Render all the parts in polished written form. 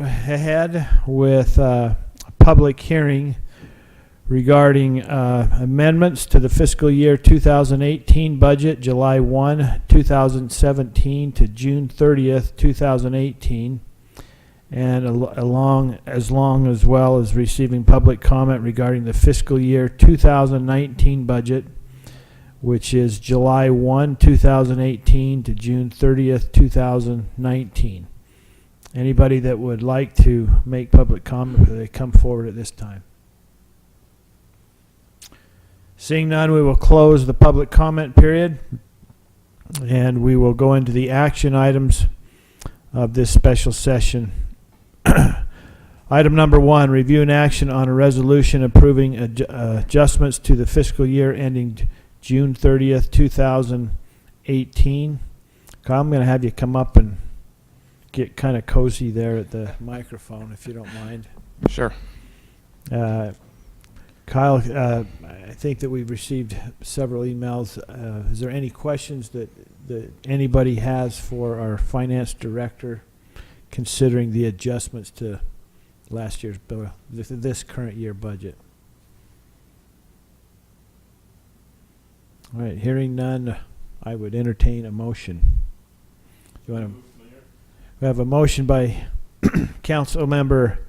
ahead with a public hearing regarding amendments to the fiscal year 2018 budget, July 1, 2017 to June 30th, 2018, and as well as receiving public comment regarding the fiscal year 2019 budget, which is July 1, 2018 to June 30th, 2019. Anybody that would like to make public comment, they come forward at this time. Seeing none, we will close the public comment period, and we will go into the action items of this special session. Item number 1, review and action on a resolution approving adjustments to the fiscal year ending June 30th, 2018. Kyle, I'm going to have you come up and get kind of cozy there at the microphone, if you don't mind. Sure. Kyle, I think that we've received several emails. Is there any questions that anybody has for our finance director considering the adjustments to last year's bill, this current year budget? All right, hearing none, I would entertain a motion. You want to? We have a motion by Council Member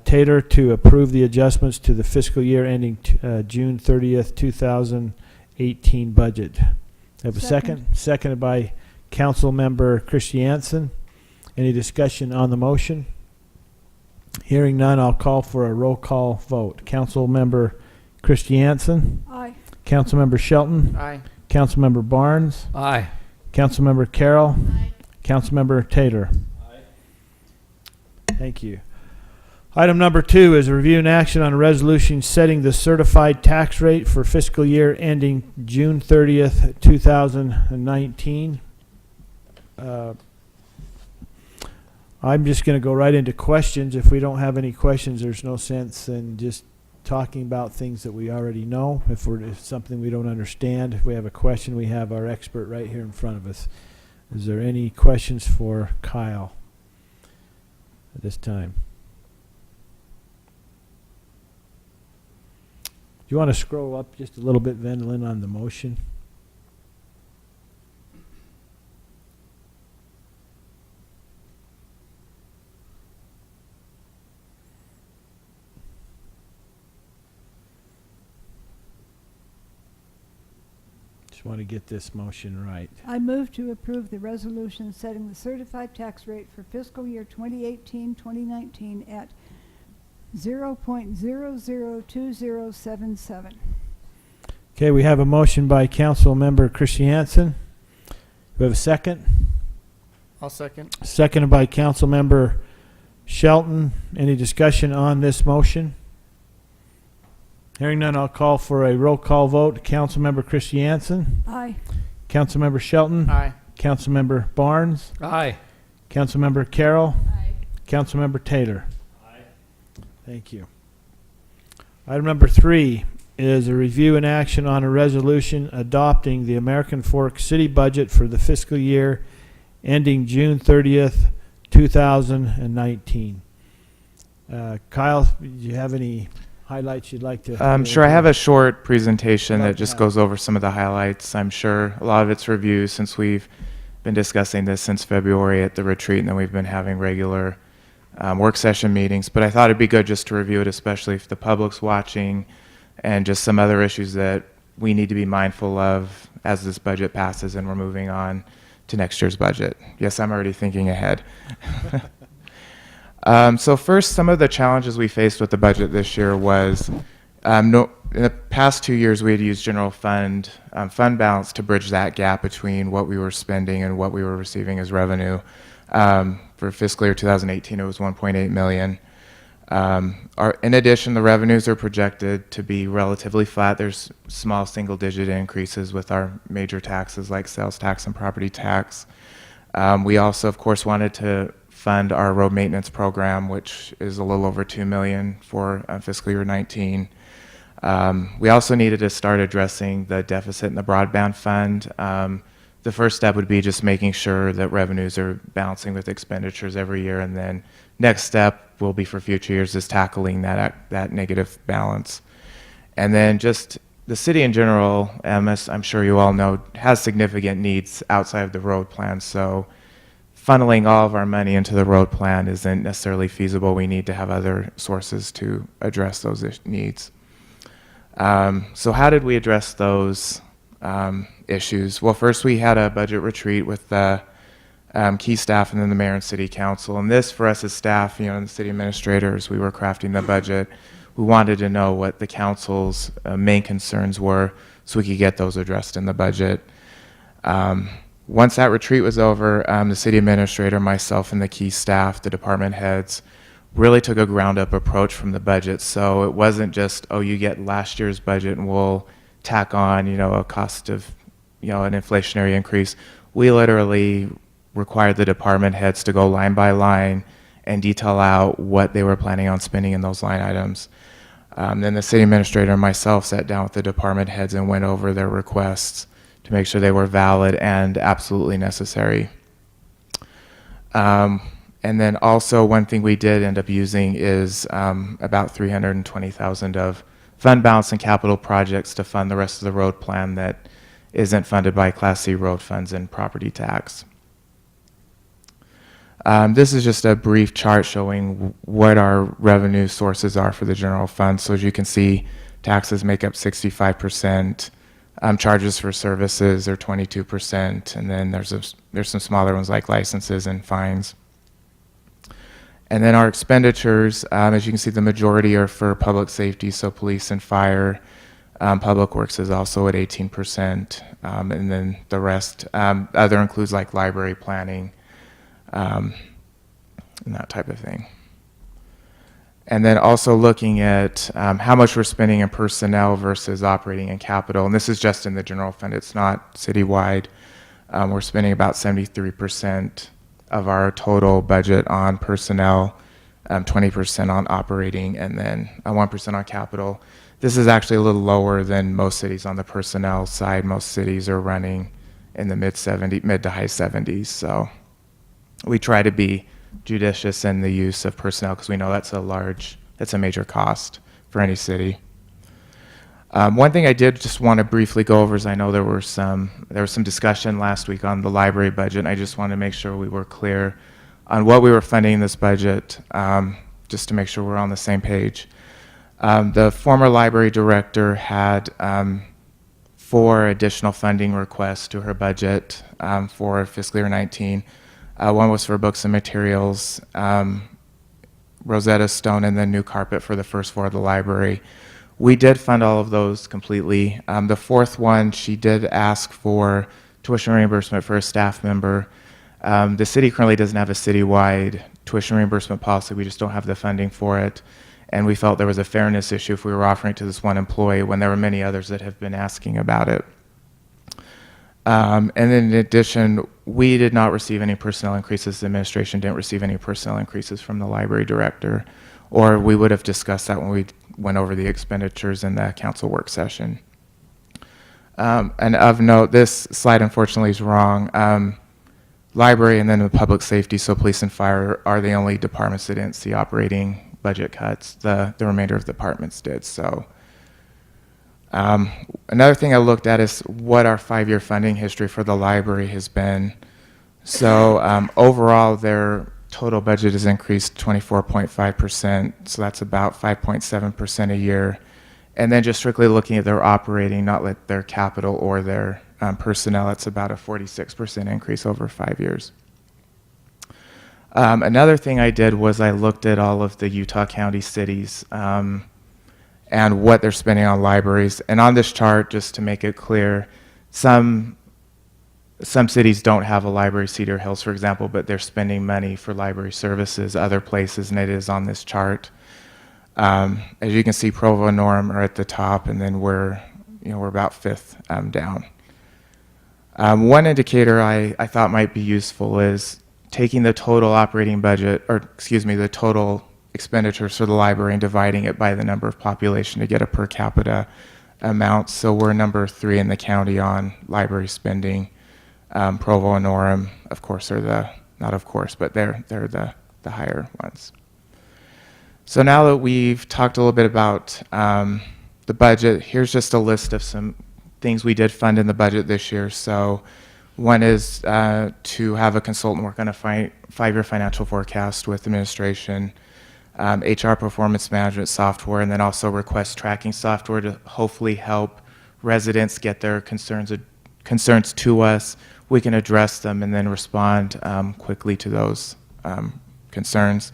Taylor to approve the adjustments to the fiscal year ending June 30th, 2018 budget. Have a second? Seconded by Council Member Christiansen. Any discussion on the motion? Hearing none, I'll call for a roll call vote. Council Member Christiansen? Aye. Council Member Shelton? Aye. Council Member Barnes? Aye. Council Member Carroll? Aye. Council Member Taylor? Aye. Thank you. Item number 2 is a review and action on a resolution setting the certified tax rate for fiscal year ending June 30th, 2019. I'm just going to go right into questions. If we don't have any questions, there's no sense in just talking about things that we already know. If something we don't understand, if we have a question, we have our expert right here in front of us. Is there any questions for Kyle at this time? Do you want to scroll up just a little bit, Vendolin, on the motion? Just want to get this motion right. I move to approve the resolution setting the certified tax rate for fiscal year 2018-2019 at 0.002077. Okay, we have a motion by Council Member Christiansen. We have a second. I'll second. Seconded by Council Member Shelton. Any discussion on this motion? Hearing none, I'll call for a roll call vote. Council Member Christiansen. Aye. Council Member Shelton. Aye. Council Member Barnes. Aye. Council Member Carroll. Aye. Council Member Taylor. Aye. Thank you. Item number 3 is a review and action on a resolution adopting the American Fork City budget for the fiscal year ending June 30th, 2019. Kyle, do you have any highlights you'd like to? Sure. I have a short presentation that just goes over some of the highlights. I'm sure a lot of it's reviews since we've been discussing this since February at the retreat, and then we've been having regular work session meetings. But I thought it'd be good just to review it, especially if the public's watching, and just some other issues that we need to be mindful of as this budget passes and we're moving on to next year's budget. Yes, I'm already thinking ahead. So first, some of the challenges we faced with the budget this year was, in the past 2 years, we had used general fund balance to bridge that gap between what we were spending and what we were receiving as revenue. For fiscal year 2018, it was $1.8 million. In addition, the revenues are projected to be relatively flat. There's small single-digit increases with our major taxes like sales tax and property tax. We also, of course, wanted to fund our road maintenance program, which is a little over $2 million for fiscal year 19. We also needed to start addressing the deficit in the broadband fund. The first step would be just making sure that revenues are balancing with expenditures every year, and then next step will be for future years is tackling that negative balance. And then just the city in general, as I'm sure you all know, has significant needs outside of the road plan. So funneling all of our money into the road plan isn't necessarily feasible. We need to have other sources to address those needs. So how did we address those issues? Well, first we had a budget retreat with the key staff and then the mayor and city council. And this, for us as staff, and the city administrators, we were crafting the budget. We wanted to know what the council's main concerns were so we could get those addressed in the budget. Once that retreat was over, the city administrator, myself, and the key staff, the department heads, really took a ground-up approach from the budget. So it wasn't just, oh, you get last year's budget and we'll tack on, a cost of, an inflationary increase. We literally required the department heads to go line by line and detail out what they were planning on spending in those line items. Then the city administrator and myself sat down with the department heads and went over their requests to make sure they were valid and absolutely necessary. And then also one thing we did end up using is about $320,000 of fund balance and capital projects to fund the rest of the road plan that isn't funded by Class C road funds and property tax. This is just a brief chart showing what our revenue sources are for the general fund. So as you can see, taxes make up 65%, charges for services are 22%, and then there's some smaller ones like licenses and fines. And then our expenditures, as you can see, the majority are for public safety, so police and fire. Public Works is also at 18%, and then the rest, other includes like library planning, and that type of thing. And then also looking at how much we're spending in personnel versus operating and capital. And this is just in the general fund. It's not citywide. We're spending about 73% of our total budget on personnel, 20% on operating, and then 1% on capital. This is actually a little lower than most cities on the personnel side. Most cities are running in the mid to high 70s. So we try to be judicious in the use of personnel because we know that's a major cost for any city. One thing I did just want to briefly go over is I know there was some discussion last week on the library budget, and I just wanted to make sure we were clear on what we were funding in this budget, just to make sure we're on the same page. The former library director had 4 additional funding requests to her budget for fiscal year 19. One was for books and materials, Rosetta Stone, and then new carpet for the first floor of the library. We did fund all of those completely. The 4th one, she did ask for tuition reimbursement for a staff member. The city currently doesn't have a citywide tuition reimbursement policy. We just don't have the funding for it. And we felt there was a fairness issue if we were offering it to this one employee when there were many others that have been asking about it. And then in addition, we did not receive any personnel increases. The administration didn't receive any personnel increases from the library director, or we would have discussed that when we went over the expenditures in the council work session. And of note, this slide unfortunately is wrong. Library and then the public safety, so police and fire, are the only departments that didn't see operating budget cuts. The remainder of the departments did. So another thing I looked at is what our 5-year funding history for the library has been. So overall, their total budget has increased 24.5%, so that's about 5.7% a year. And then just strictly looking at their operating, not like their capital or their personnel, it's about a 46% increase over 5 years. Another thing I did was I looked at all of the Utah County cities and what they're spending on libraries. And on this chart, just to make it clear, some cities don't have a library, Cedar Hills, for example, but they're spending money for library services other places, and it is on this chart. As you can see, Provo and Orem are at the top, and then we're about 5th down. One indicator I thought might be useful is taking the total operating budget, the total expenditures for the library and dividing it by the number of population to get a per capita amount. So we're number 3 in the county on library spending. Provo and Orem, of course, are they're the the higher ones. So now that we've talked a little bit about the budget, here's just a list of some things we did fund in the budget this year. So one is to have a consultant work on a five-year financial forecast with administration, HR performance management software, and then also request tracking software to hopefully help residents get their concerns to us. We can address them and then respond quickly to those concerns.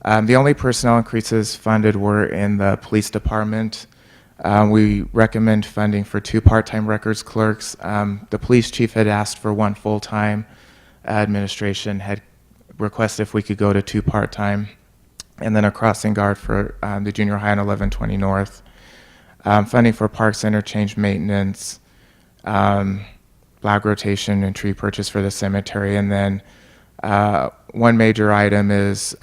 The only personnel increases funded were in the police department. We recommend funding for 2 part-time records clerks. The police chief had asked for 1 full-time. Administration had requested if we could go to 2 part-time. And then a crossing guard for the junior high on 1120 North. Funding for parks interchange maintenance, flag rotation and tree purchase for the cemetery. And then one major item is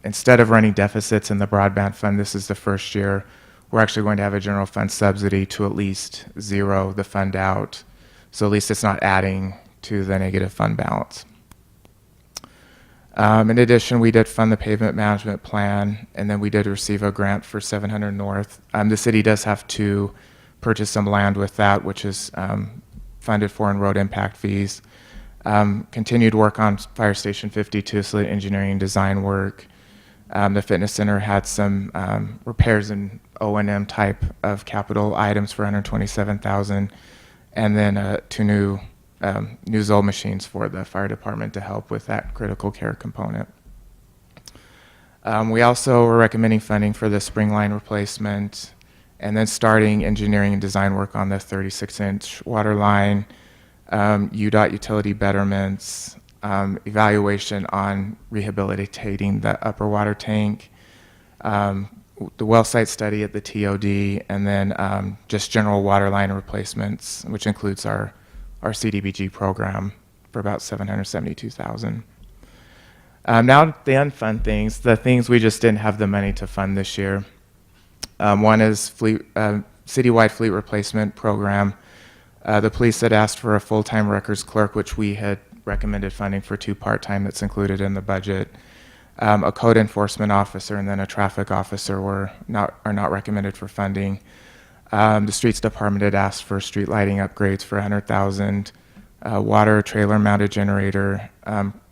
instead of running deficits in the broadband fund, this is the first year, we're actually going to have a general fund subsidy to at least zero the fund out. So at least it's not adding to the negative fund balance. In addition, we did fund the pavement management plan, and then we did receive a grant for 700 North. The city does have to purchase some land with that, which is funded for in road impact fees. Continued work on Fire Station 52, so the engineering and design work. The fitness center had some repairs and O&M type of capital items for $127,000, and then 2 new Zoll machines for the fire department to help with that critical care component. We also were recommending funding for the spring line replacement, and then starting engineering and design work on the 36-inch water line, UDOT utility betterments, evaluation on rehabilitating the upper water tank, the well site study at the TOD, and then just general water line replacements, which includes our CDBG program for about $772,000. Now the unfun things, the things we just didn't have the money to fund this year. One is citywide fleet replacement program. The police had asked for a full-time records clerk, which we had recommended funding for 2 part-time. That's included in the budget. A code enforcement officer and then a traffic officer are not recommended for funding. The streets department had asked for street lighting upgrades for $100,000, water trailer-mounted generator,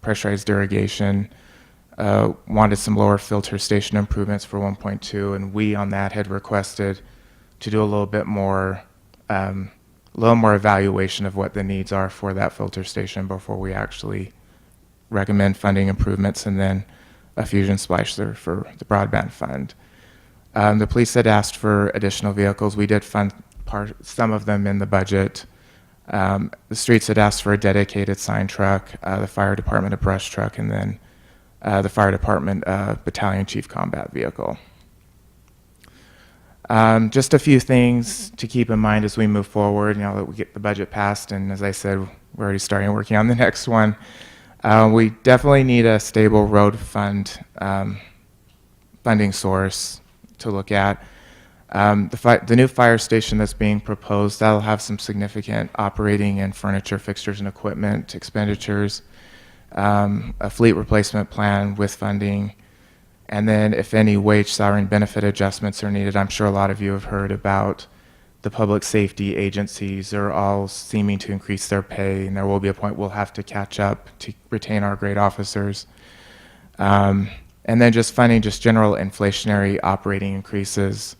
pressurized irrigation, wanted some lower filter station improvements for 1.2, and we on that had requested to do a little bit more, evaluation of what the needs are for that filter station before we actually recommend funding improvements, and then a fusion splicer for the broadband fund. The police had asked for additional vehicles. We did fund some of them in the budget. The streets had asked for a dedicated sign truck, the fire department a brush truck, and then the fire department battalion chief combat vehicle. Just a few things to keep in mind as we move forward, now that we get the budget passed, and as I said, we're already starting working on the next one. We definitely need a stable road fund funding source to look at. The new fire station that's being proposed, that'll have some significant operating and furniture, fixtures, and equipment expenditures, a fleet replacement plan with funding, and then if any wage, salary, and benefit adjustments are needed. I'm sure a lot of you have heard about the public safety agencies are all seeming to increase their pay, and there will be a point we'll have to catch up to retain our great officers. And then just funding just general inflationary operating increases.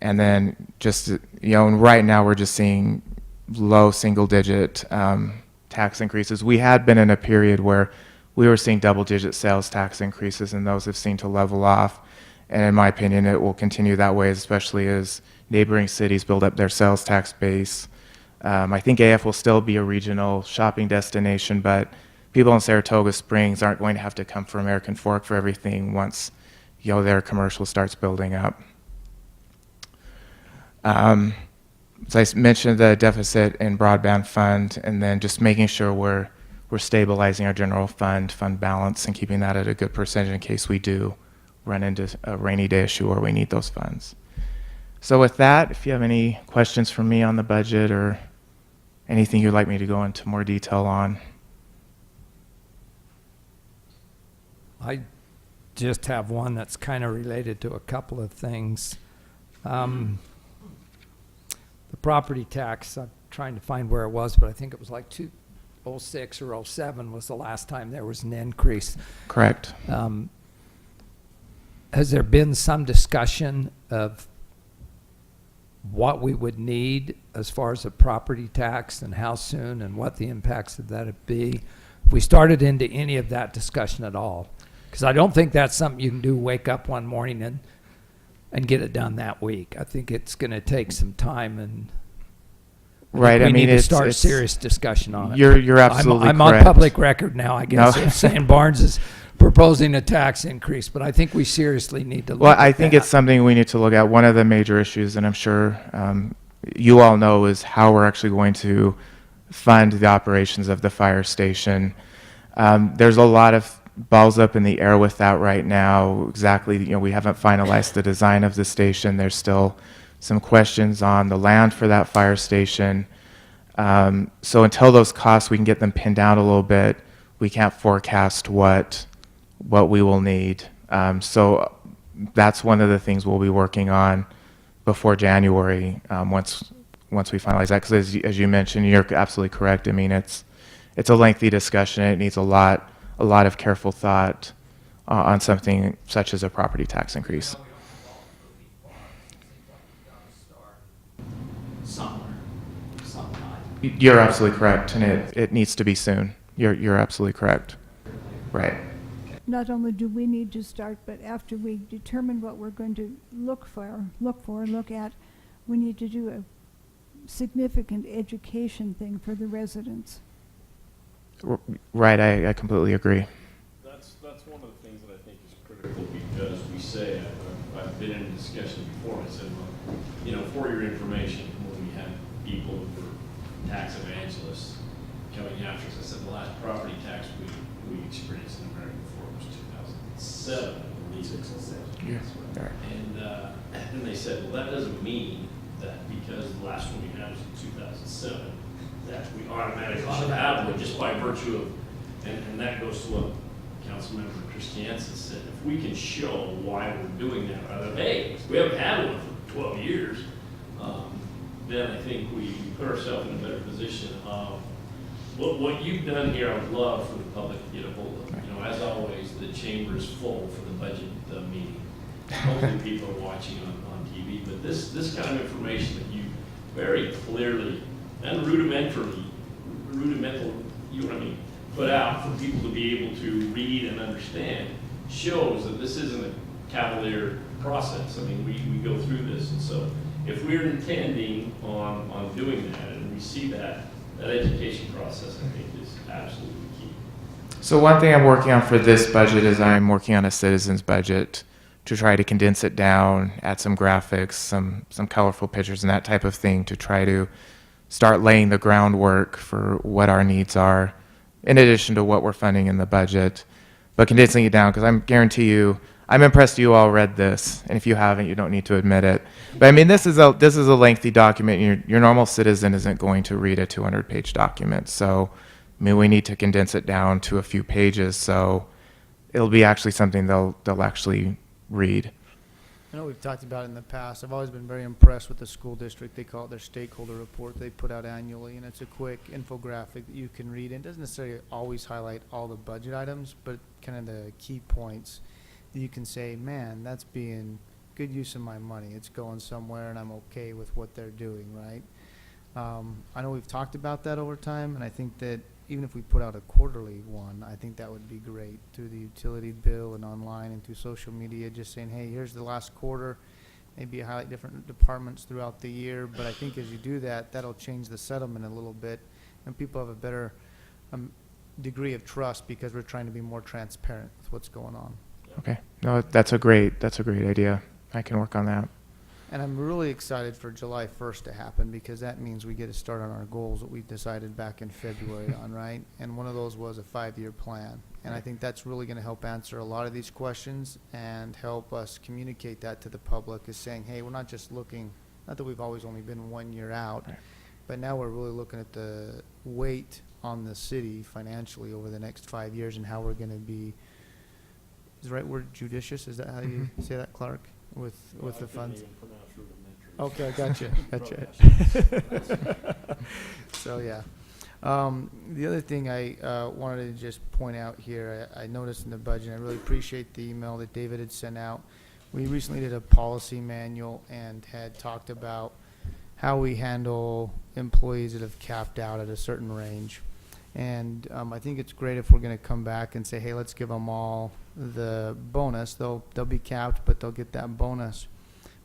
And then just, and right now we're just seeing low single-digit tax increases. We had been in a period where we were seeing double-digit sales tax increases, and those have seemed to level off. And in my opinion, it will continue that way, especially as neighboring cities build up their sales tax base. I think AF will still be a regional shopping destination, but people in Saratoga Springs aren't going to have to come for American Fork for everything once their commercial starts building up. As I mentioned, the deficit in broadband fund, and then just making sure we're stabilizing our general fund balance and keeping that at a good percentage in case we do run into a rainy day issue or we need those funds. So with that, if you have any questions for me on the budget or anything you'd like me to go into more detail on. just have one that's kind of related to a couple of things. The property tax, I'm trying to find where it was, but I think it was like 2006 or 07 was the last time there was an increase. Correct. Has there been some discussion of what we would need as far as a property tax and how soon and what the impacts of that would be? If we started into any of that discussion at all? Because I don't think that's something you can do, wake up one morning and get it done that week. I think it's going to take some time, and Right. we I mean, need to it's, start a it's serious discussion on it. You're absolutely I'm correct. on public record now, I guess, No. of saying Barnes is proposing a tax increase, but I think we seriously need to look Well, at I think that. it's something we need to look at. One of the major issues, and I'm sure you all know, is how we're actually going to fund the operations of the fire station. There's a lot of balls up in the air with that right now. Exactly, we haven't finalized the design of the station. There's still some questions on the land for that fire station. So until those costs, we can get them pinned down a little bit, we can't forecast what we will need. So that's one of the things we'll be working on before January, once we finalize that. Because as you mentioned, you're absolutely correct. I mean, it's a lengthy discussion. It needs a lot of careful thought on something such as a property tax increase. You're absolutely correct, and it needs to be soon. You're absolutely correct. Right. Not only do we need to start, but after we determine what we're going to look at, we need to do a significant education thing for the residents. Right. I completely agree. That's one of the things that I think is critical, because we say, I've been in a discussion before, I said, well, for your information, when we have people who were tax evangelists coming after us, I said the last property tax we experienced in America before was 2007, I believe. 6 and 7. Yeah. Right. And then they said, well, that doesn't mean that because the last one we had was in 2007, that we automatically should have one just by virtue of, and that goes to what Councilmember Christiansen said. If we can show why we're doing that, rather than, hey, we haven't had one for 12 years, then I think we put ourselves in a better position of what you've done here. I would love for the public to get a hold of. As always, the chamber is full for the budget meeting. Hopefully people are watching on TV, but this kind of information that you very clearly and rudimental, put out for people to be able to read and understand, shows that this isn't a cavalier process. I mean, we go through this, and so if we're intending on doing that, and we see that education process, I think is absolutely key. So one thing I'm working on for this budget is I'm working on a citizens budget to try to condense it down, add some graphics, some colorful pictures and that type of thing to try to start laying the groundwork for what our needs are, in addition to what we're funding in the budget, but condensing it down, because I guarantee you, I'm impressed you all read this, and if you haven't, you don't need to admit it. But I mean, this is a lengthy document. Your normal citizen isn't going to read a 200-page document, so I mean, we need to condense it down to a few pages, so it'll be actually something they'll actually read. I know we've talked about it in the past. I've always been very impressed with the school district. They call it their stakeholder report they put out annually, and it's a quick infographic that you can read. It doesn't necessarily always highlight all the budget items, but kind of the key points that you can say, man, that's being good use of my money. It's going somewhere, and I'm okay with what they're doing, right? I know we've talked about that over time, and I think that even if we put out a quarterly one, I think that would be great through the utility bill and online and through social media, just saying, hey, here's the last quarter. Maybe highlight different departments throughout the year, but I think as you do that, that'll change the settlement a little bit, and people have a better degree of trust because we're trying to be more transparent with what's going on. Okay. No, that's a great idea. I can work on that. And I'm really excited for July 1st to happen, because that means we get to start on our goals that we decided back in February on, right? And one of those was a 5-year plan. And I think that's really going to help answer a lot of these questions and help us communicate that to the public, is saying, hey, we're not just looking, not that we've always only been 1 year out, Right. but now we're really looking at the weight on the city financially over the next 5 years and how we're going to be is the right word judicious? Is that how you say that, Clark? With the funds? Okay, gotcha. So, yeah. The other thing I wanted to just point out here, I noticed in the budget, I really appreciate the email that David had sent out. We recently did a policy manual and had talked about how we handle employees that have capped out at a certain range. And I think it's great if we're going to come back and say, hey, let's give them all the bonus. They'll be capped, but they'll get that bonus.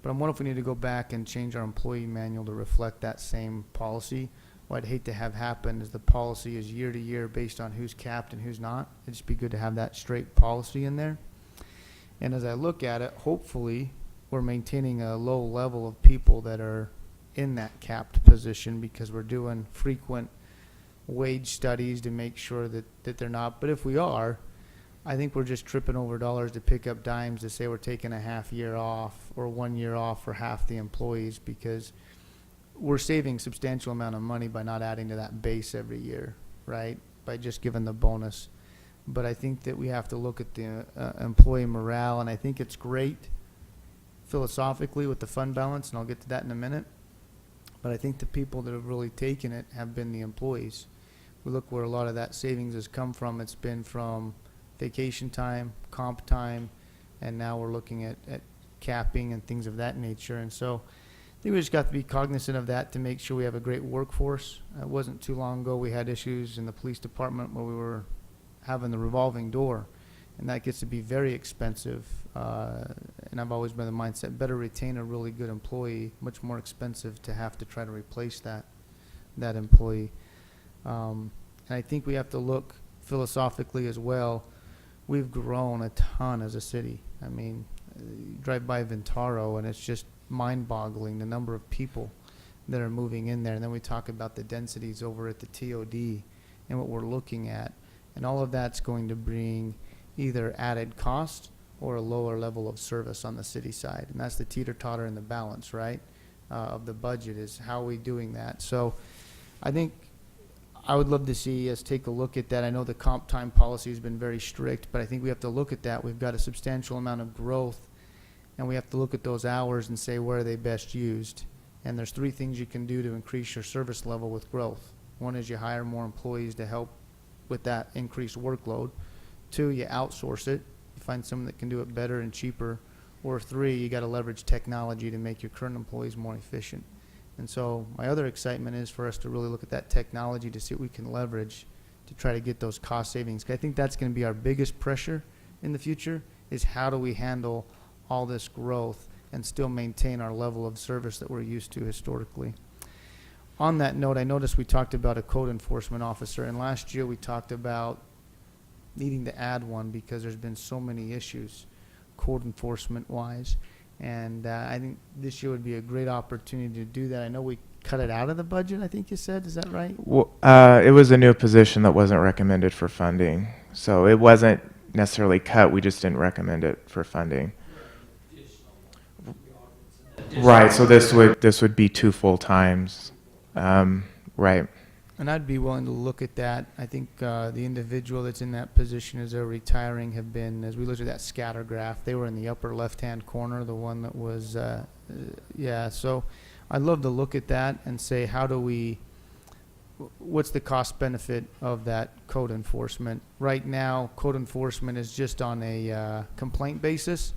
But I'm wondering if we need to go back and change our employee manual to reflect that same policy. What I'd hate to have happen is the policy is year to year based on who's capped and who's not. It'd just be good to have that straight policy in there. And as I look at it, hopefully we're maintaining a low level of people that are in that capped position because we're doing frequent wage studies to make sure that they're not. But if we are, I think we're just tripping over dollars to pick up dimes to say we're taking a half year off or 1 year off for half the employees, because we're saving substantial amount of money by not adding to that base every year, right? By just giving the bonus. But I think that we have to look at the employee morale, and I think it's great philosophically with the fund balance, and I'll get to that in a minute. But I think the people that have really taken it have been the employees. We look where a lot of that savings has come from. It's been from vacation time, comp time, and now we're looking at capping and things of that nature. And so I think we just got to be cognizant of that to make sure we have a great workforce. It wasn't too long ago we had issues in the police department where we were having the revolving door, and that gets to be very expensive. And I've always been of the mindset, better retain a really good employee, much more expensive to have to try to replace that employee. And I think we have to look philosophically as well. We've grown a ton as a city. I mean, you drive by Ventaro and it's just mind-boggling the number of people that are moving in there. And then we talk about the densities over at the TOD and what we're looking at. And all of that's going to bring either added cost or a lower level of service on the city side. And that's the teeter-totter in the balance, right, of the budget, is how are we doing that. So I think I would love to see us take a look at that. I know the comp time policy has been very strict, but I think we have to look at that. We've got a substantial amount of growth, and we have to look at those hours and say, where are they best used? And there's 3 things you can do to increase your service level with growth. One is you hire more employees to help with that increased workload. 2, you outsource it. You find someone that can do it better and cheaper. Or 3, you got to leverage technology to make your current employees more efficient. And so my other excitement is for us to really look at that technology to see what we can leverage to try to get those cost savings. 'Cause I think that's going to be our biggest pressure in the future, is how do we handle all this growth and still maintain our level of service that we're used to historically. On that note, I noticed we talked about a code enforcement officer, and last year we talked about needing to add one because there's been so many issues code enforcement wise. And I think this year would be a great opportunity to do that. I know we cut it out of the budget, I think you said. Is that right? Well, it was a new position that wasn't recommended for funding. So it wasn't necessarily cut. We just didn't recommend it for funding. Right. So this would be 2 full times. Right. And I'd be willing to look at that. I think the individual that's in that position as they're retiring have been, as we looked at that scatter graph, they were in the upper left-hand corner, the one that was, yeah. So I'd love to look at that and say, what's the cost benefit of that code enforcement? Right now, code enforcement is just on a complaint basis,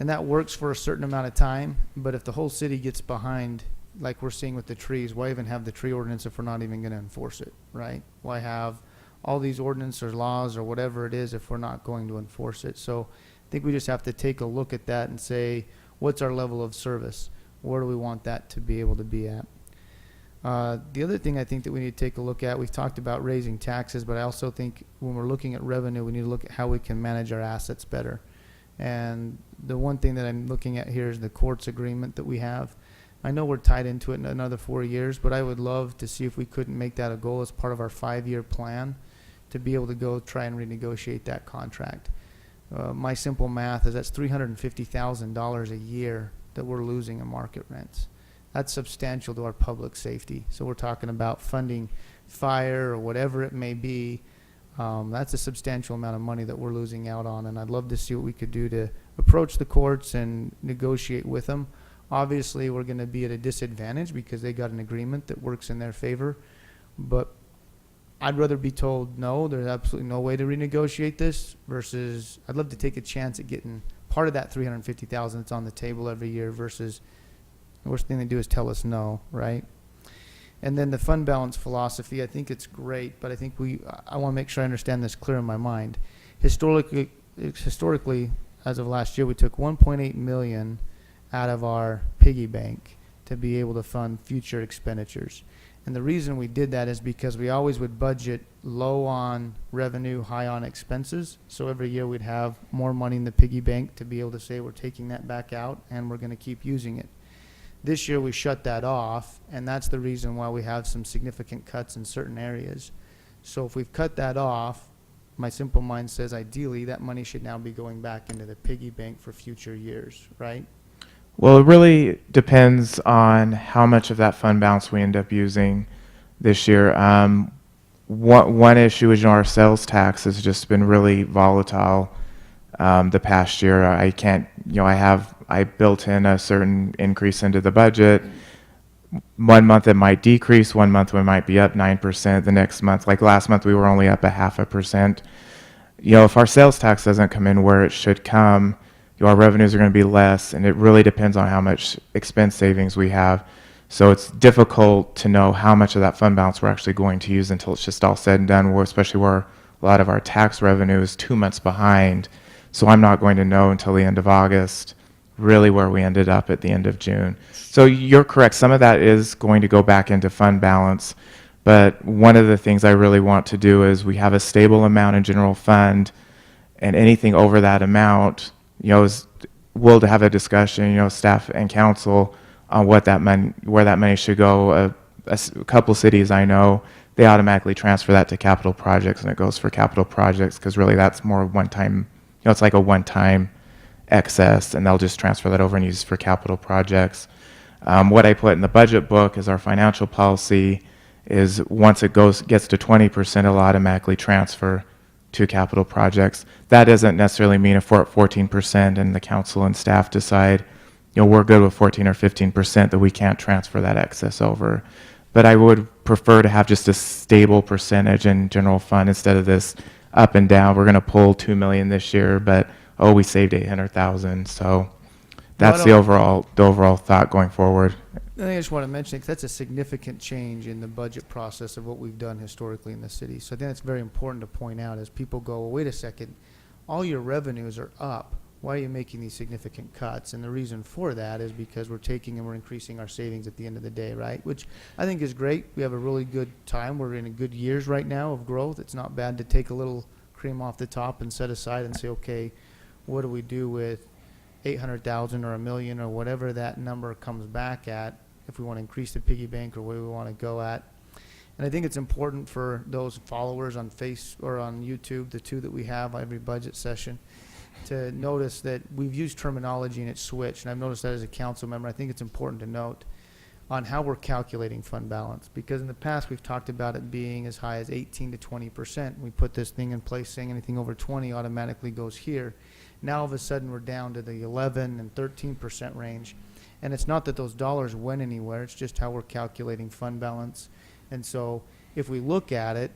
and that works for a certain amount of time. But if the whole city gets behind, like we're seeing with the trees, why even have the tree ordinance if we're not even going to enforce it, right? Why have all these ordinances or laws or whatever it is if we're not going to enforce it? So I think we just have to take a look at that and say, what's our level of service? Where do we want that to be able to be at? The other thing I think that we need to take a look at, we've talked about raising taxes, but I also think when we're looking at revenue, we need to look at how we can manage our assets better. And the one thing that I'm looking at here is the courts agreement that we have. I know we're tied into it in another 4 years, but I would love to see if we couldn't make that a goal as part of our 5-year plan to be able to go try and renegotiate that contract. My simple math is that's $350,000 a year that we're losing in market rents. That's substantial to our public safety. So we're talking about funding fire or whatever it may be. That's a substantial amount of money that we're losing out on, and I'd love to see what we could do to approach the courts and negotiate with them. Obviously, we're going to be at a disadvantage because they got an agreement that works in their favor, but I'd rather be told, no, there's absolutely no way to renegotiate this, versus I'd love to take a chance at getting part of that $350,000 that's on the table every year, versus the worst thing they do is tell us no, right? And then the fund balance philosophy, I think it's great, but I think I want to make sure I understand this clear in my mind. Historically, as of last year, we took 1.8 million out of our piggy bank to be able to fund future expenditures. And the reason we did that is because we always would budget low on revenue, high on expenses. So every year we'd have more money in the piggy bank to be able to say we're taking that back out and we're going to keep using it. This year we shut that off, and that's the reason why we have some significant cuts in certain areas. So if we've cut that off, my simple mind says ideally that money should now be going back into the piggy bank for future years, right? Well, it really depends on how much of that fund balance we end up using this year. One issue is, our sales tax has just been really volatile the past year. I can't, I built in a certain increase into the budget. 1 month it might decrease, 1 month we might be up 9%. The next month, like last month, we were only up 0.5%. If our sales tax doesn't come in where it should come, our revenues are going to be less, and it really depends on how much expense savings we have. So it's difficult to know how much of that fund balance we're actually going to use until it's just all said and done, especially where a lot of our tax revenue is 2 months behind. So I'm not going to know until the end of August really where we ended up at the end of June. So you're correct. Some of that is going to go back into fund balance. But one of the things I really want to do is we have a stable amount in general fund, and anything over that amount, we'll have a discussion, staff and council, on where that money should go. A couple cities I know, they automatically transfer that to capital projects, and it goes for capital projects because really that's more one-time, it's like a one-time excess, and they'll just transfer that over and use it for capital projects. What I put in the budget book is our financial policy is once it gets to 20%, it'll automatically transfer to capital projects. That doesn't necessarily mean if we're at 14% and the council and staff decide, we're good with 14 or 15%, that we can't transfer that excess over. But I would prefer to have just a stable percentage in general fund instead of this up and down. We're going to pull 2 million this year, but we saved 800,000. So that's the overall thought going forward. I think I just want to mention, because that's a significant change in the budget process of what we've done historically in the city. So I think it's very important to point out as people go, well, wait a second, all your revenues are up. Why are you making these significant cuts? And the reason for that is because we're taking and we're increasing our savings at the end of the day, right? Which I think is great. We have a really good time. We're in a good years right now of growth. It's not bad to take a little cream off the top and set aside and say, okay, what do we do with 800,000 or $1 million or whatever that number comes back at, if we want to increase the piggy bank or where we want to go at. And I think it's important for those followers on or on YouTube, the two that we have every budget session, to notice that we've used terminology and it's switched. And I've noticed that as a council member. I think it's important to note on how we're calculating fund balance, because in the past we've talked about it being as high as 18 to 20%. We put this thing in place saying anything over 20 automatically goes here. Now all of a sudden we're down to the 11 and 13% range. And it's not that those dollars went anywhere, it's just how we're calculating fund balance. And so if we look at it,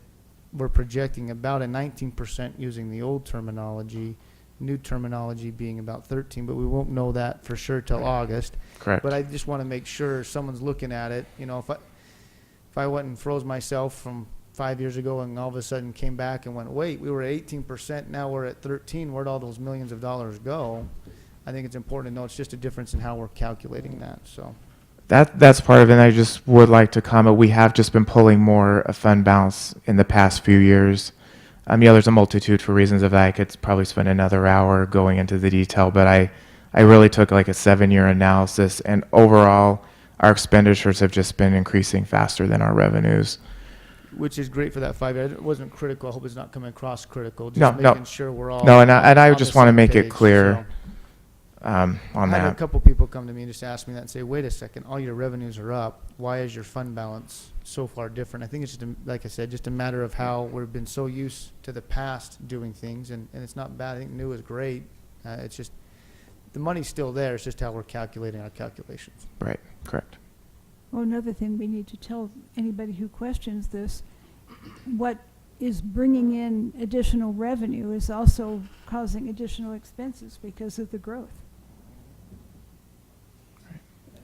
we're projecting about a 19% using the old terminology, new terminology being about 13, but we won't know that for sure till August. Correct. But I just want to make sure someone's looking at it. If I went and froze myself from 5 years ago and all of a sudden came back and went, wait, we were at 18%, now we're at 13, where'd all those millions of dollars go? I think it's important to know it's just a difference in how we're calculating that. So That's part of it. And I just would like to comment, we have just been pulling more fund balance in the past few years. There's a multitude for reasons of that. I could probably spend another hour going into the detail, but I really took like a 7-year analysis, and overall our expenditures have just been increasing faster than our revenues. which is great for that 5 years. It wasn't critical. I hope it's not coming across critical. Just No, making sure we're all No, and I on just the want to same make it page, clear. on I had a that. couple people come to me and just ask me that and say, wait a second, all your revenues are up. Why is your fund balance so far different? I think it's just, like I said, just a matter of how we've been so used to the past doing things, and it's not bad. I think new is great. It's just, the money's still there. It's just how we're calculating our calculations. Right, correct. Well, another thing we need to tell anybody who questions this, what is bringing in additional revenue is also causing additional expenses because of the growth.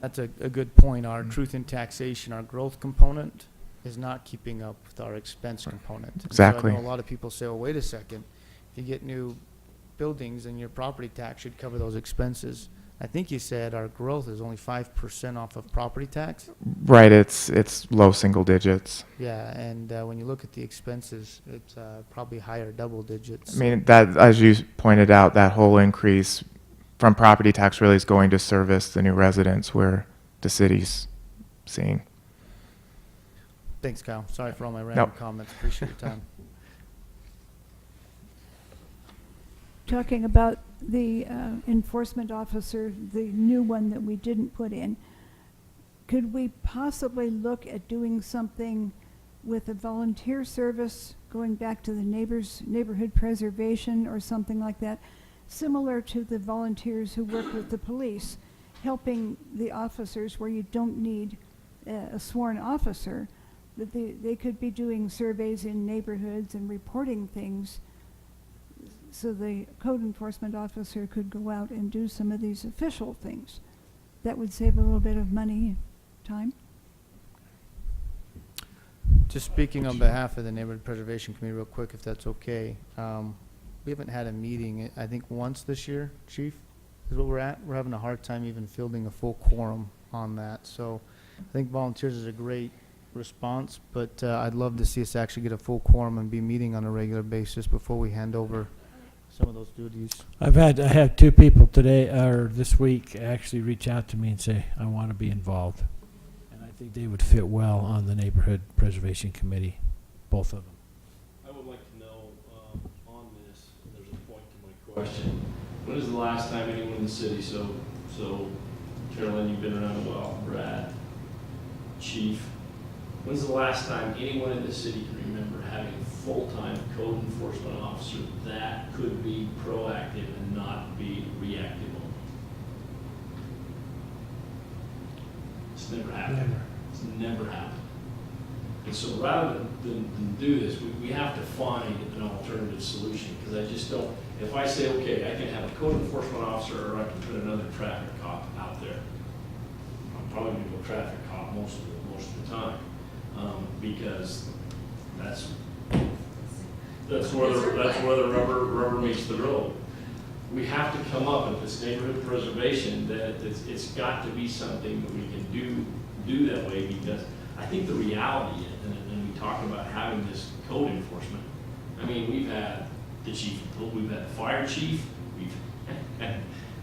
That's a good point. Our truth in taxation, our growth component is not keeping up with our expense component. And Exactly. So I know a lot of people say, well, wait a second, if you get new buildings, then your property tax should cover those expenses. I think you said our growth is only 5% off of property tax. Right, it's low single digits. Yeah, and when you look at the expenses, it's probably higher double digits. I mean, that, as you pointed out, that whole increase from property tax really is going to service the new residents where the city's seeing. Thanks, Kyle. Sorry for all my random Nope. comments. Appreciate your time. Talking about the enforcement officer, the new one that we didn't put in, could we possibly look at doing something with a volunteer service, going back to the neighborhood preservation or something like that, similar to the volunteers who work with the police, helping the officers where you don't need a sworn officer, that they could be doing surveys in neighborhoods and reporting things, so the code enforcement officer could go out and do some of these official things. That would save a little bit of money, time. Just speaking on behalf of the Neighborhood Preservation Committee real quick, if that's okay. We haven't had a meeting, I think once this year, Chief, is what we're at. We're having a hard time even fielding a full quorum on that. So I think volunteers is a great response, but I'd love to see us actually get a full quorum and be meeting on a regular basis before we hand over some of those duties. I have two people today, or this week, actually reach out to me and say, I want to be involved. And I think they would fit well on the Neighborhood Preservation Committee, both of them. I would like to know, on this, and there's a point to my question. When is the last time anyone in the city, so Carolyn, you've been around a while, Brad, Chief, when's the last time anyone in the city can remember having a full-time code enforcement officer that could be proactive and not be reactive only? It's never happened. Never. It's never happened. And so rather than do this, we have to find an alternative solution, because I just don't, if I say, okay, I can have a code enforcement officer, or I can put another traffic cop out there, I'm probably gonna go traffic cop most of the time, because that's where the rubber meets the road. We have to come up with this neighborhood preservation, that it's got to be something that we can do that way, because I think the reality is, and we talk about having this code enforcement, I mean, we've had the chief, we've had the fire chief,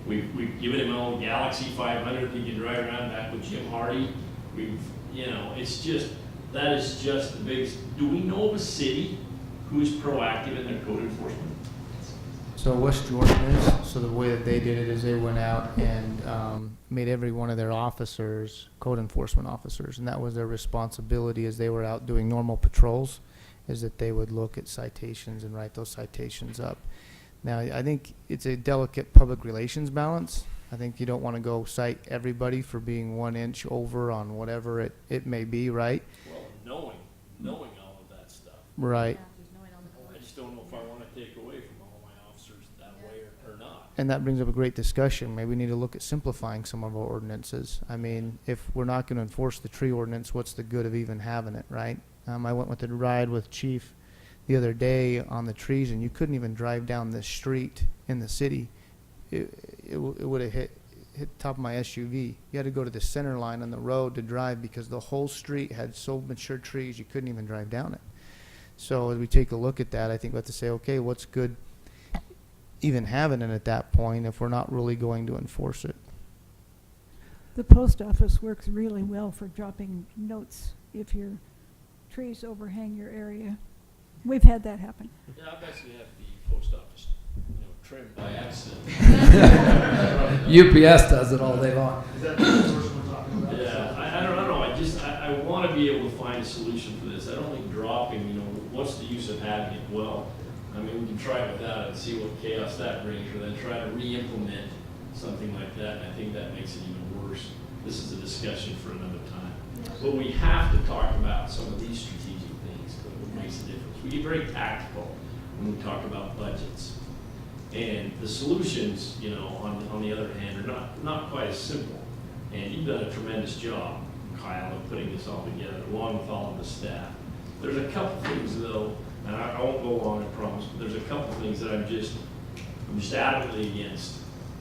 we've given him an old Galaxy 500 he can drive around back with Jim Hardy. It's just, that is just the biggest. Do we know of a city who is proactive in their code enforcement? So West Jordan is, so the way that they did it is they went out and made every one of their officers code enforcement officers, and that was their responsibility as they were out doing normal patrols, is that they would look at citations and write those citations up. Now, I think it's a delicate public relations balance. I think you don't want to go cite everybody for being 1 inch over on whatever it may be, right? Well, knowing all of that stuff. Right. I just don't know if I want to take away from all my officers that way or not. And that brings up a great discussion. Maybe we need to look at simplifying some of our ordinances. I mean, if we're not going to enforce the tree ordinance, what's the good of even having it, right? I went with a ride with Chief the other day on the trees, and you couldn't even drive down this street in the city. It would have hit the top of my SUV. You had to go to the center line on the road to drive, because the whole street had so mature trees you couldn't even drive down it. So as we take a look at that, I think we have to say, okay, what's good even having it at that point if we're not really going to enforce it? The post office works really well for dropping notes if your trees overhang your area. We've had that happen. Yeah, I've actually had the post office, trimmed by accident. UPS does it all day long. Yeah, I don't know, I want to be able to find a solution for this. I don't think dropping, what's the use of having it? Well, I mean, we can try it without it and see what chaos that brings, or then try to re-implement something like that, and I think that makes it even worse. This is a discussion for another time. But we have to talk about some of these strategic things, because it makes a difference. We get very tactical when we talk about budgets. And the solutions, on the other hand, are not quite as simple. And you've done a tremendous job, Kyle, of putting this all together, along with all of the staff. There's a couple things, though, and I won't go long, I promise, but there's a couple things that I'm just adamantly against.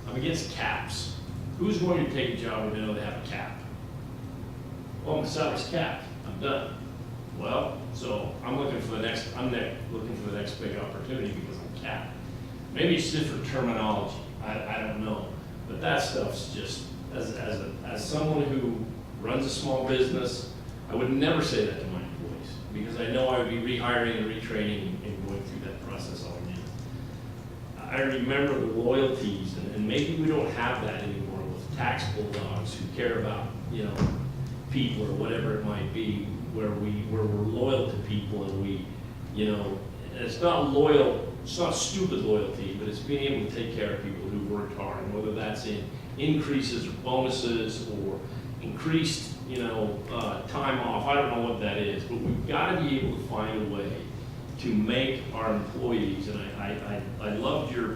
I'm against caps. Who's going to take a job when they know they have a cap? Well, my salary's capped. I'm done. Well, so I'm looking for the next big opportunity because I'm capped. Maybe it's different terminology. I don't know. But that stuff's just, as someone who runs a small business, I would never say that to my employees because I know I would be rehiring and retraining and going through that process all again. I remember the loyalties, and maybe we don't have that anymore with tax bulldogs who care about, people or whatever it might be, where we're loyal to people and we, and it's not loyal, it's not stupid loyalty, but it's being able to take care of people who worked hard, and whether that's in increases or bonuses or increased, time off. I don't know what that is, but we've got to be able to find a way to make our employees, and I loved your,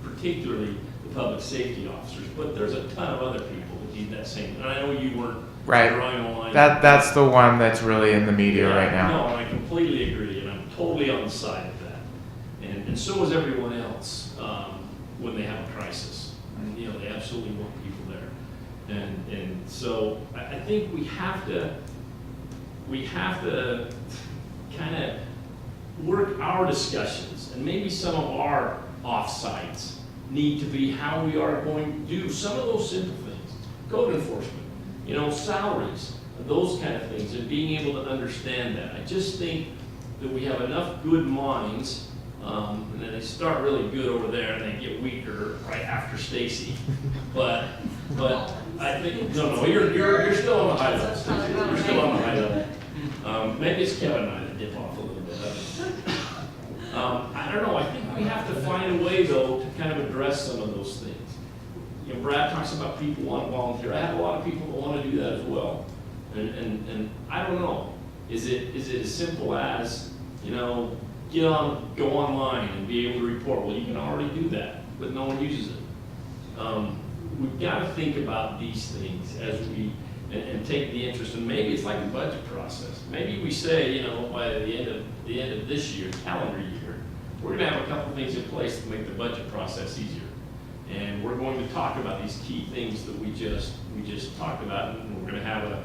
particularly the public safety officers, but there's a ton of other people that need that same, and I know you weren't Right. drawing a line. That's the one that's really in the media right now. No, and I completely agree, and I'm totally on the side of that. And so is everyone else when they have a crisis. And, they absolutely want people there. And so I think we have to kind of work our discussions, and maybe some of our offsites need to be how we are going to do some of those simple things. Code enforcement, salaries, those kind of things, and being able to understand that. I just think that we have enough good minds, and then they start really good over there and they get weaker right after Stacy. But I think, no, you're still on the high level, Stacy. You're still on the high level. Maybe it's Kevin and I that dip off a little bit. I don't know, I think we have to find a way, though, to kind of address some of those things. Brad talks about people want to volunteer. I have a lot of people that want to do that as well. And I don't know. Is it as simple as, go online and be able to report? Well, you can already do that, but no one uses it. We've got to think about these things as we and take the interest. And maybe it's like a budget process. Maybe we say, by the end of this year, calendar year, we're going to have a couple things in place to make the budget process easier. And we're going to talk about these key things that we just talked about, and we're going to have a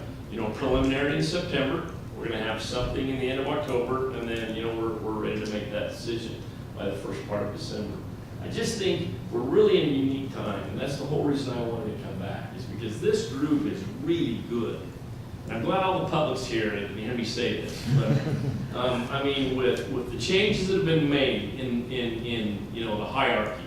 preliminary in September. We're going to have something in the end of October, and then we're ready to make that decision by the first part of December. I just think we're really in a unique time, and that's the whole reason I wanted to come back, is because this group is really good. And I'm glad all the public's here to hear me say this, but with the changes that have been made in the hierarchy.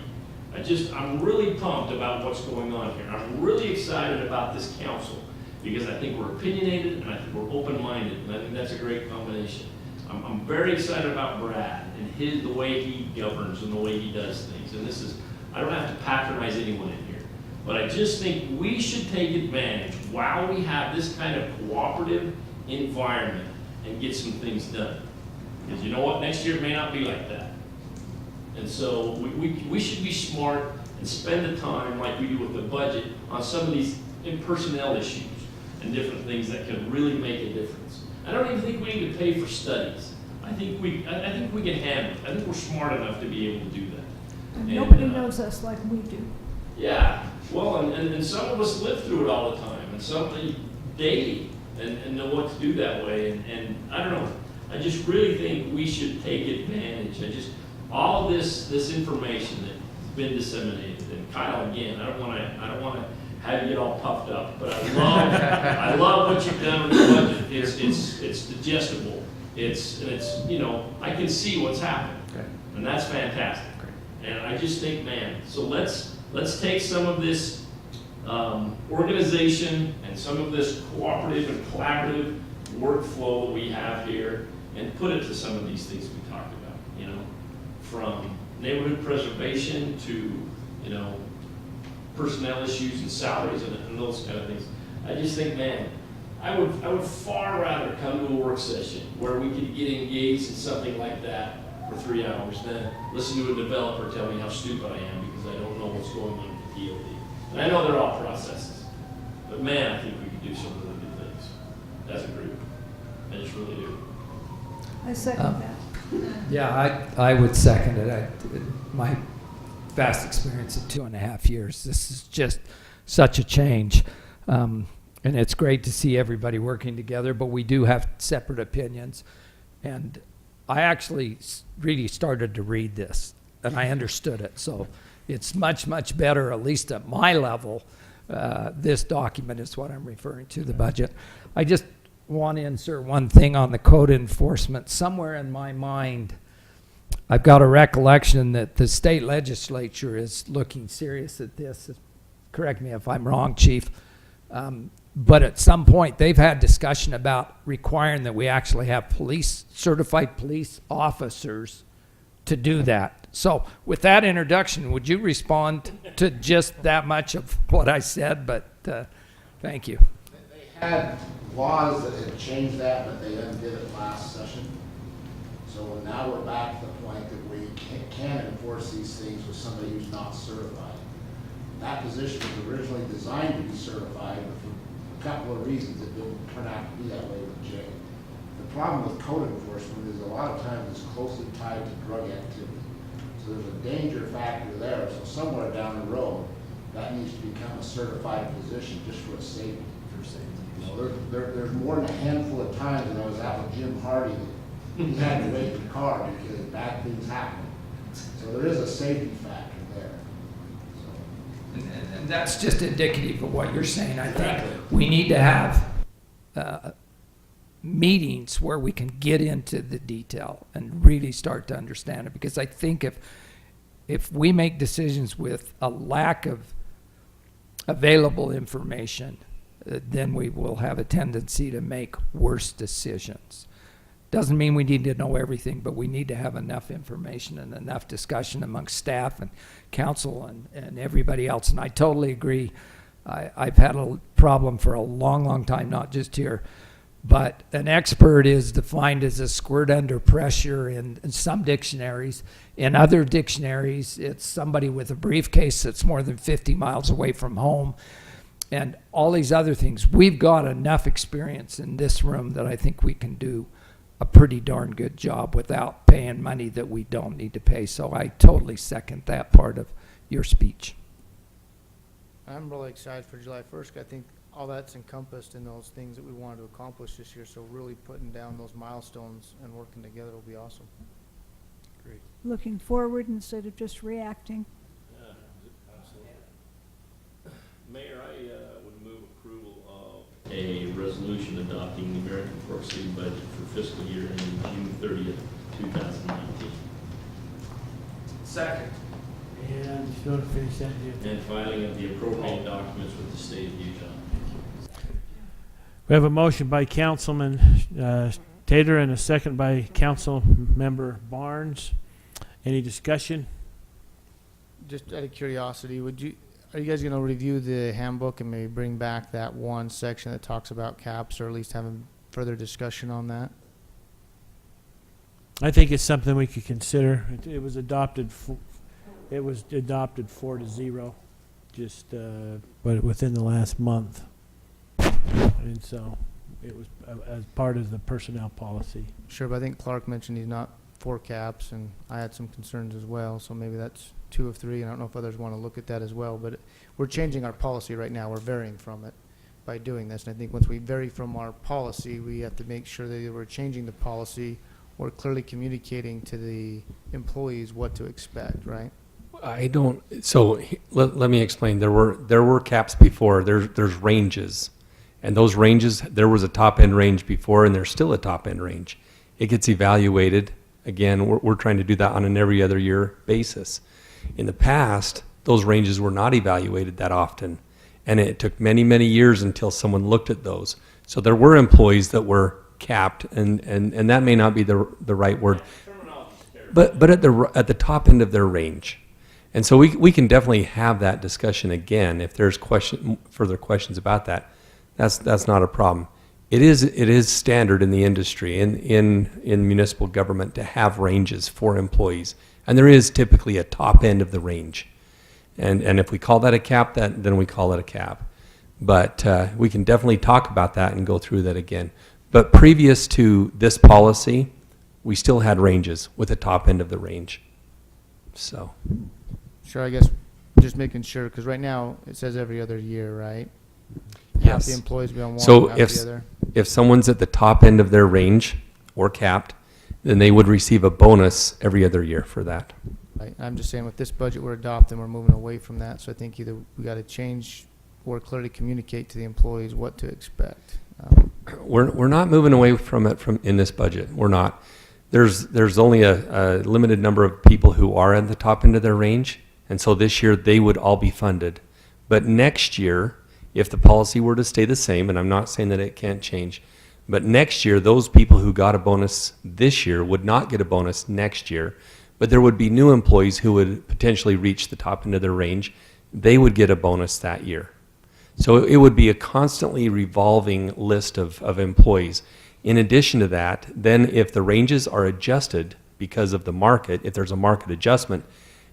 I'm really pumped about what's going on here. I'm really excited about this council because I think we're opinionated and I think we're open-minded, and I think that's a great combination. I'm very excited about Brad and the way he governs and the way he does things. And I don't have to patronize anyone in here, but I just think we should take advantage while we have this kind of cooperative environment and get some things done. Because you know what? Next year it may not be like that. And so we should be smart and spend the time like we do with the budget on some of these personnel issues and different things that can really make a difference. I don't even think we need to pay for studies. I think we can handle it. I think we're smart enough to be able to do that. And nobody knows us like we do. Yeah, well, and some of us live through it all the time, and some daily, and know what to do that way. And I don't know. I just really think we should take advantage. All this information that's been disseminated, and Kyle, again, I don't want to have you get all puffed up, but I love what you've done with the budget. It's digestible. It's I can see what's happening, Okay. and that's fantastic. Great. And I just think, man, so let's take some of this organization and some of this cooperative and collaborative workflow that we have here and put it to some of these things we talked about, you know, from neighborhood preservation to, you know, personnel issues and salaries and those kind of things. I just think, man, I would far rather come to a work session where we could get engaged in something like that for 3 hours than listen to a developer tell me how stupid I am because I don't know what's going on with the DOD. And I know they're all processes, but man, I think we could do some really good things as a group. I just really do. I second that. Yeah, I would second it. My vast experience of 2.5 years, this is just such a change. And it's great to see everybody working together, but we do have separate opinions. And I actually really started to read this, and I understood it. So it's much, much better, at least at my level. This document is what I'm referring to, the budget. I just want to insert one thing on the code enforcement. Somewhere in my mind, I've got a recollection that the state legislature is looking serious at this. Correct me if I'm wrong, Chief. But at some point, they've had discussion about requiring that we actually have certified police officers to do that. So with that introduction, would you respond to just that much of what I said? But thank you. They had laws that had changed that, but they undid it last session. So now we're back to the point that we can enforce these things with somebody who's not certified. That position was originally designed to be certified, but for a couple of reasons it didn't turn out to be that way with Jay. The problem with code enforcement is a lot of times it's closely tied to drug activity. So there's a danger factor there. So somewhere down the road, that needs to become a certified position just for a safety. You know, there's more than a handful of times when I was out with Jim Hardy that he had to wait in the car because bad things happen. So there is a safety factor there. And that's just indicative of what you're saying. I think we need to have meetings where we can get into the detail and really start to understand it. Because I think if we make decisions with a lack of available information, then we will have a tendency to make worse decisions. Doesn't mean we need to know everything, but we need to have enough information and enough discussion amongst staff and council and everybody else. And I totally agree. I've had a problem for a long, long time, not just here. But an expert is defined as a squirt under pressure in some dictionaries. In other dictionaries, it's somebody with a briefcase that's more than 50 miles away from home. And all these other things. We've got enough experience in this room that I think we can do a pretty darn good job without paying money that we don't need to pay. So I totally second that part of your speech. I'm really excited for July 1st. I think all that's encompassed in those things that we wanted to accomplish this year. So really putting down those milestones and working together will be awesome. Great. Looking forward instead of just reacting. Yeah, absolutely. Mayor, I would move approval of a resolution adopting the American Fork City budget for fiscal year ending June 30th, 2019. Second. And if you want to finish that, Jim. And filing of the appropriate documents with the state of Utah. We have a motion by Councilman Taylor and a second by Council Member Barnes. Any discussion? Just out of curiosity, are you guys going to review the handbook and maybe bring back that one section that talks about caps, or at least having further discussion on that? I think it's something we could consider. It was adopted. It was adopted 4-0, just but within the last month, and so it was as part of the personnel policy. Sure, but I think Clark mentioned he's not for caps, and I had some concerns as well, so maybe that's 2 of 3, and I don't know if others want to look at that as well, but we're changing our policy right now. We're varying from it by doing this, and I think once we vary from our policy, we have to make sure that we're changing the policy or clearly communicating to the employees what to expect, right? I don't, so let me explain. There were caps before. There's ranges. And those ranges, there was a top end range before, and there's still a top end range. It gets evaluated. Again, we're trying to do that on an every other year basis. In the past, those ranges were not evaluated that often, and it took many, many years until someone looked at those. So there were employees that were capped, and that may not be the right word, but at the top end of their range. And so we can definitely have that discussion again if there's further questions about that. That's not a problem. It is standard in the industry, in municipal government, to have ranges for employees, and there is typically a top end of the range. And if we call that a cap, then we call it a cap. But we can definitely talk about that and go through that again. But previous to this policy, we still had ranges with the top end of the range. So, Sure, I guess just making sure, because right now it says every other year, right? Half yes. the employees be on one, So half if the other. if someone's at the top end of their range or capped, then they would receive a bonus every other year for that. Right. I'm just saying with this budget we're adopting, we're moving away from that. So I think either we got to change or clearly communicate to the employees what to expect. We're not moving away from it in this budget. We're not. There's only a limited number of people who are at the top end of their range, and so this year they would all be funded. But next year, if the policy were to stay the same, and I'm not saying that it can't change, but next year those people who got a bonus this year would not get a bonus next year, but there would be new employees who would potentially reach the top end of their range. They would get a bonus that year. So it would be a constantly revolving list of employees. In addition to that, then if the ranges are adjusted because of the market, if there's a market adjustment,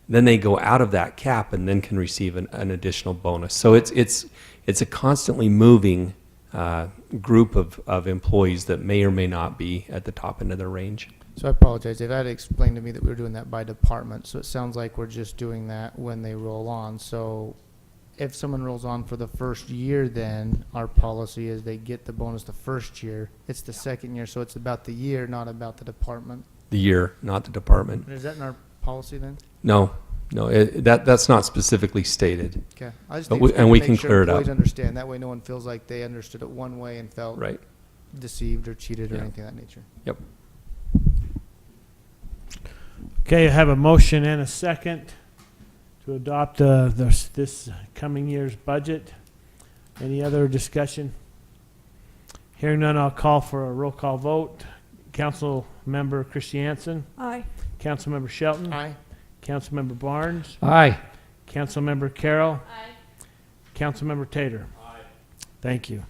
then they go out of that cap and then can receive an additional bonus. So it's a constantly moving group of employees that may or may not be at the top end of their range. So I apologize. They've had to explain to me that we were doing that by department. So it sounds like we're just doing that when they roll on. So if someone rolls on for the first year, then our policy is they get the bonus the first year. It's the second year, so it's about the year, not about the department. The year, not the department. And is that in our policy then? No, that's not specifically stated. Okay. I just But think we- it's good and to we make can sure clear it up. employees understand. That way no one feels like they understood it one way and felt Right. deceived or cheated or Yeah. anything of that nature. Yep. Okay, I have a motion and a second to adopt this coming year's budget. Any other discussion? Hearing none, I'll call for a roll call vote. Council Member Christiansen, Aye. Council Member Shelton, Aye. Council Member Barnes, Aye. Council Member Carroll, Council Member Tater. Thank you.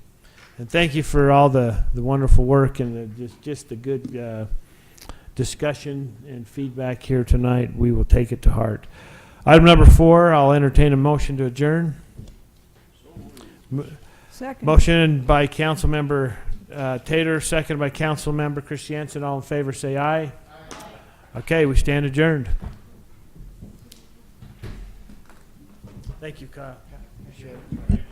And thank you for all the wonderful work and just the good discussion and feedback here tonight. We will take it to heart. Item number 4, I'll entertain a motion to adjourn. Second. Motion by Council Member Tater, second by Council Member Christiansen. All in favor, say aye. Okay, we stand adjourned. Thank you, Kyle. Appreciate it.